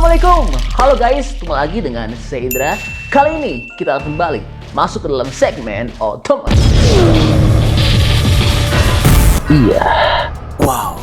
Assalamualaikum, halo guys, ketemu lagi dengan saya Indra. Kali ini kita akan kembali masuk ke dalam segmen otomotif. Iya. Wow,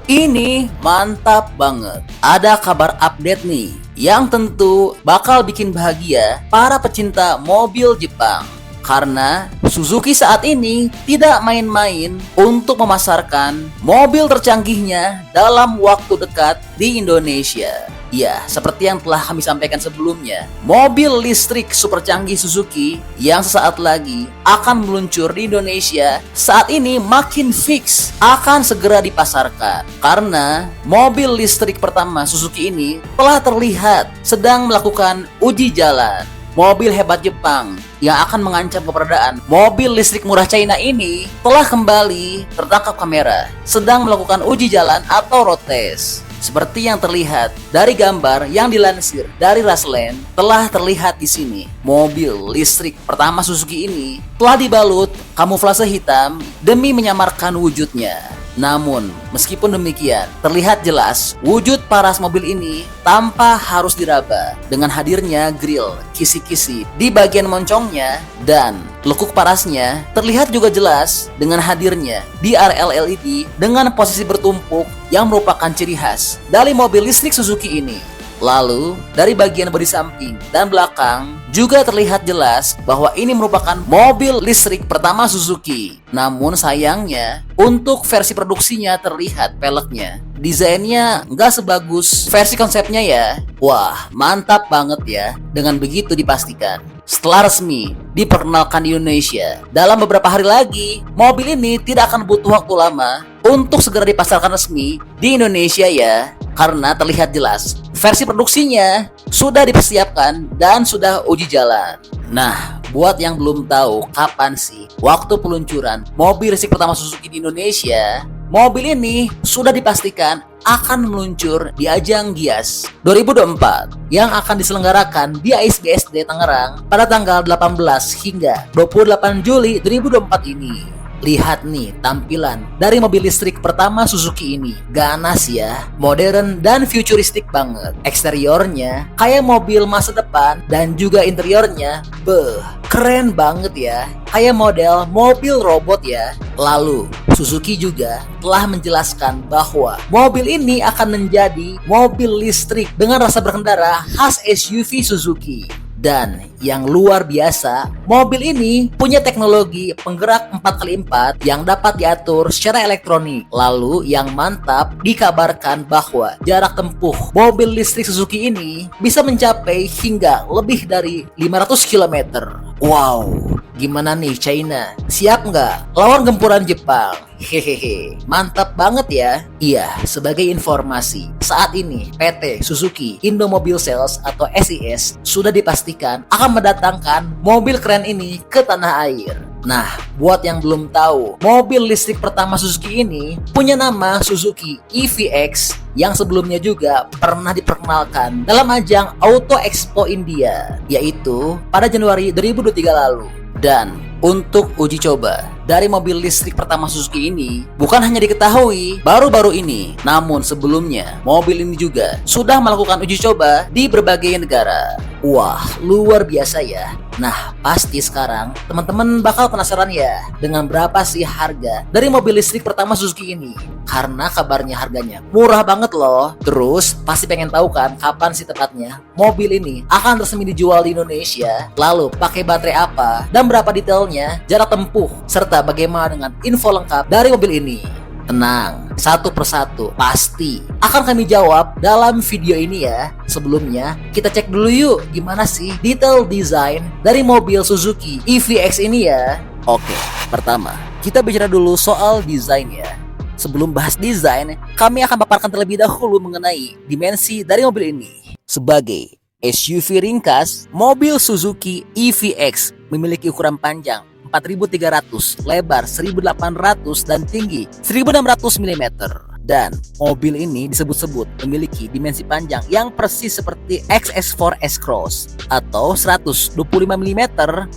ini mantap banget. Ada kabar update nih yang tentu bakal bikin bahagia para pecinta mobil Jepang. Karena Suzuki saat ini tidak main-main untuk memasarkan mobil tercanggihnya dalam waktu dekat di Indonesia. Ya, seperti yang telah kami sampaikan sebelumnya, mobil listrik super canggih Suzuki yang sesaat lagi akan meluncur di Indonesia saat ini makin fix akan segera dipasarkan. Karena mobil listrik pertama Suzuki ini telah terlihat sedang melakukan uji jalan. Mobil hebat Jepang yang akan mengancam keberadaan mobil listrik murah China ini telah kembali tertangkap kamera sedang melakukan uji jalan atau road test. Seperti yang terlihat dari gambar yang dilansir dari Rasland, telah terlihat di sini mobil listrik pertama Suzuki ini telah dibalut kamuflase hitam demi menyamarkan wujudnya. Namun, meskipun demikian, terlihat jelas wujud paras mobil ini tanpa harus diraba dengan hadirnya grill kisi-kisi di bagian moncongnya, dan lekuk parasnya terlihat juga jelas dengan hadirnya DRL LED dengan posisi bertumpuk yang merupakan ciri khas dari mobil listrik Suzuki ini. Lalu, dari bagian bodi samping dan belakang juga terlihat jelas bahwa ini merupakan mobil listrik pertama Suzuki. Namun sayangnya, untuk versi produksinya terlihat peleknya desainnya nggak sebagus versi konsepnya ya. Wah, mantap banget ya dengan begitu dipastikan. Setelah resmi diperkenalkan di Indonesia, dalam beberapa hari lagi, mobil ini tidak akan butuh waktu lama untuk segera dipasarkan resmi di Indonesia ya. Karena terlihat jelas versi produksinya sudah dipersiapkan dan sudah uji jalan. Nah, buat yang belum tahu kapan sih waktu peluncuran mobil listrik pertama Suzuki di Indonesia, mobil ini sudah dipastikan akan meluncur di ajang Gias 2024 yang akan diselenggarakan di AISBSD Tangerang pada tanggal 18 hingga 28 Juli 2024 ini. Lihat nih tampilan dari mobil listrik pertama Suzuki ini. Ganas ya, modern dan futuristik banget. Eksteriornya kayak mobil masa depan dan juga interiornya keren banget ya. Kayak model mobil robot ya. Lalu Suzuki juga telah menjelaskan bahwa mobil ini akan menjadi mobil listrik dengan rasa berkendara khas SUV Suzuki. Dan yang luar biasa, mobil ini punya teknologi penggerak 4x4 yang dapat diatur secara elektronik. Lalu yang mantap, dikabarkan bahwa jarak tempuh mobil listrik Suzuki ini bisa mencapai hingga lebih dari 500 km. Wow, gimana nih China? Siap nggak lawan gempuran Jepang? Hehehe, mantap banget ya. Iya, sebagai informasi, saat ini PT Suzuki Indomobil Sales atau SIS sudah dipastikan akan mendatangkan mobil keren ini ke tanah air. Nah, buat yang belum tahu, mobil listrik pertama Suzuki ini punya nama Suzuki EVX yang sebelumnya juga pernah diperkenalkan dalam ajang Auto Expo India, yaitu pada Januari 2023 lalu. Dan untuk uji coba dari mobil listrik pertama Suzuki ini bukan hanya diketahui baru-baru ini, namun sebelumnya mobil ini juga sudah melakukan uji coba di berbagai negara. Wah, luar biasa ya. Nah, pasti sekarang teman-teman bakal penasaran ya dengan berapa sih harga dari mobil listrik pertama Suzuki ini. Karena kabarnya harganya murah banget loh. Terus pasti pengen tahu kan kapan sih tepatnya mobil ini akan resmi dijual di Indonesia. Lalu pakai baterai apa dan berapa detailnya, jarak tempuh, serta bagaimana dengan info lengkap dari mobil ini. Tenang, satu persatu pasti akan kami jawab dalam video ini ya. Sebelumnya, kita cek dulu yuk gimana sih detail desain dari mobil Suzuki EVX ini ya. Oke, pertama, kita bicara dulu soal desainnya. Sebelum bahas desain, kami akan paparkan terlebih dahulu mengenai dimensi dari mobil ini. Sebagai SUV ringkas, mobil Suzuki EVX memiliki ukuran panjang 4.300, lebar 1.800 dan tinggi 1.600 mm. Dan mobil ini disebut-sebut memiliki dimensi panjang yang persis seperti XS4 S-Cross atau 125 mm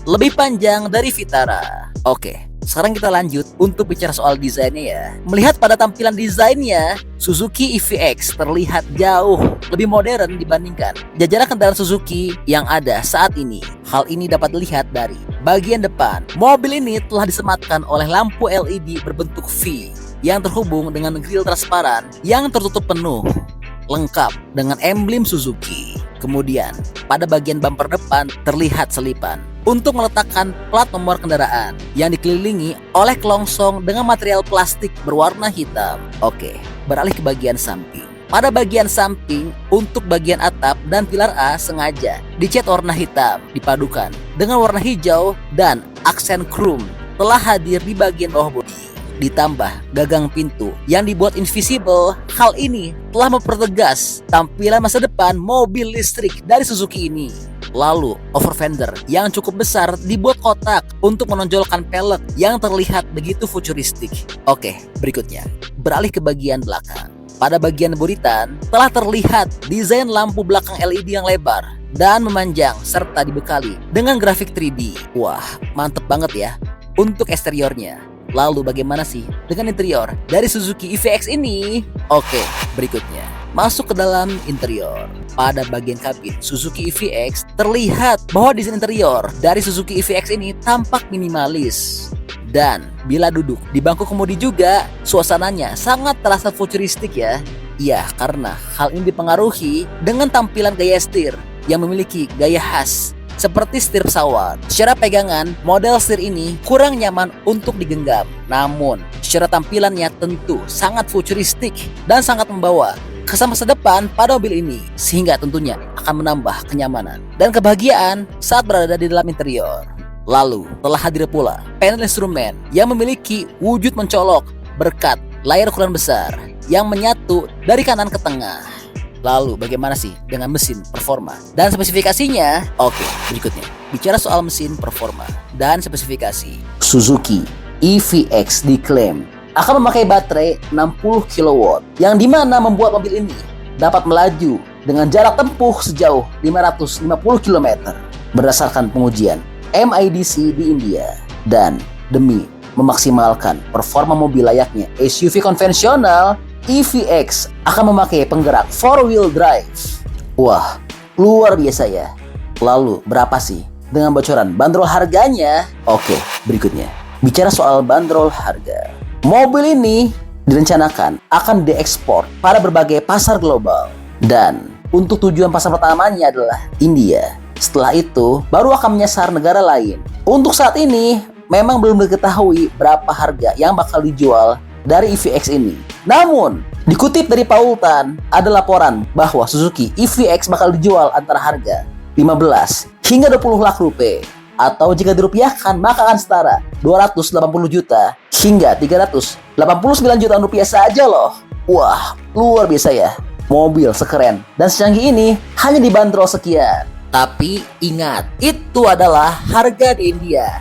lebih panjang dari Vitara. Oke, sekarang kita lanjut untuk bicara soal desainnya ya. Melihat pada tampilan desainnya, Suzuki EVX terlihat jauh lebih modern dibandingkan jajaran kendaraan Suzuki yang ada saat ini. Hal ini dapat dilihat dari bagian depan. Mobil ini telah disematkan oleh lampu LED berbentuk V yang terhubung dengan grill transparan yang tertutup penuh, lengkap dengan emblem Suzuki. Kemudian, pada bagian bumper depan terlihat selipan untuk meletakkan plat nomor kendaraan yang dikelilingi oleh kelongsong dengan material plastik berwarna hitam. Oke, beralih ke bagian samping. Pada bagian samping, untuk bagian atap dan pilar A sengaja dicat warna hitam dipadukan dengan warna hijau dan aksen chrome telah hadir di bagian bawah bodi. Ditambah gagang pintu yang dibuat invisible, hal ini telah mempertegas tampilan masa depan mobil listrik dari Suzuki ini. Lalu, over fender yang cukup besar dibuat kotak untuk menonjolkan pelek yang terlihat begitu futuristik. Oke, berikutnya, beralih ke bagian belakang. Pada bagian buritan, telah terlihat desain lampu belakang LED yang lebar dan memanjang serta dibekali dengan grafik 3D. Wah, mantep banget ya untuk eksteriornya. Lalu bagaimana sih dengan interior dari Suzuki EVX ini? Oke, berikutnya masuk ke dalam interior. Pada bagian kabin Suzuki EVX terlihat bahwa desain interior dari Suzuki EVX ini tampak minimalis. Dan bila duduk di bangku kemudi juga, suasananya sangat terasa futuristik ya. Iya, karena hal ini dipengaruhi dengan tampilan gaya setir yang memiliki gaya khas seperti setir pesawat. Secara pegangan, model setir ini kurang nyaman untuk digenggam. Namun, secara tampilannya tentu sangat futuristik dan sangat membawa kesan masa depan pada mobil ini, sehingga tentunya akan menambah kenyamanan dan kebahagiaan saat berada di dalam interior. Lalu, telah hadir pula panel instrumen yang memiliki wujud mencolok berkat layar ukuran besar yang menyatu dari kanan ke tengah. Lalu bagaimana sih dengan mesin performa dan spesifikasinya? Oke, berikutnya bicara soal mesin performa dan spesifikasi. Suzuki EVX diklaim akan memakai baterai 60 kW yang dimana membuat mobil ini dapat melaju dengan jarak tempuh sejauh 550 km berdasarkan pengujian MIDC di India. Dan demi memaksimalkan performa mobil layaknya SUV konvensional, EVX akan memakai penggerak 4-wheel drive. Wah, luar biasa ya. Lalu berapa sih dengan bocoran bandrol harganya? Oke, berikutnya bicara soal bandrol harga. Mobil ini direncanakan akan diekspor pada berbagai pasar global. Dan untuk tujuan pasar pertamanya adalah India. Setelah itu baru akan menyasar negara lain. Untuk saat ini memang belum diketahui berapa harga yang bakal dijual dari EVX ini. Namun, dikutip dari Paultan, ada laporan bahwa Suzuki EVX bakal dijual antara harga 15 hingga 20 lakh rupiah. Atau jika dirupiahkan maka akan setara 280 juta hingga 389 jutaan rupiah saja loh. Wah, luar biasa ya. Mobil sekeren dan secanggih ini hanya dibanderol sekian. Tapi ingat, itu adalah harga di India.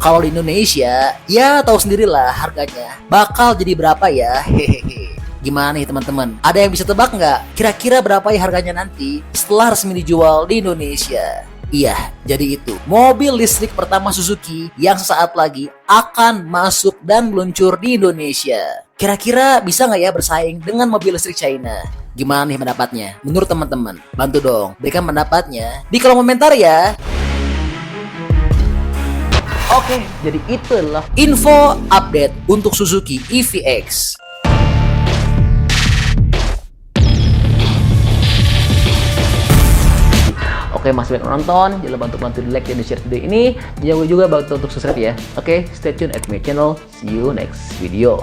Kalau di Indonesia, ya tahu sendirilah harganya bakal jadi berapa ya. Hehehe. Gimana nih teman-teman? Ada yang bisa tebak nggak? Kira-kira berapa ya harganya nanti setelah resmi dijual di Indonesia? Iya, jadi itu mobil listrik pertama Suzuki yang sesaat lagi akan masuk dan meluncur di Indonesia. Kira-kira bisa nggak ya bersaing dengan mobil listrik China? Gimana nih pendapatnya? Menurut teman-teman, bantu dong berikan pendapatnya di kolom komentar ya. Oke, jadi itulah info update untuk Suzuki EVX. Oke, masih banyak nonton, jangan lupa untuk bantu di like dan di share video ini. Jangan lupa juga bantu untuk subscribe ya. Oke, stay tune at my channel. See you next video.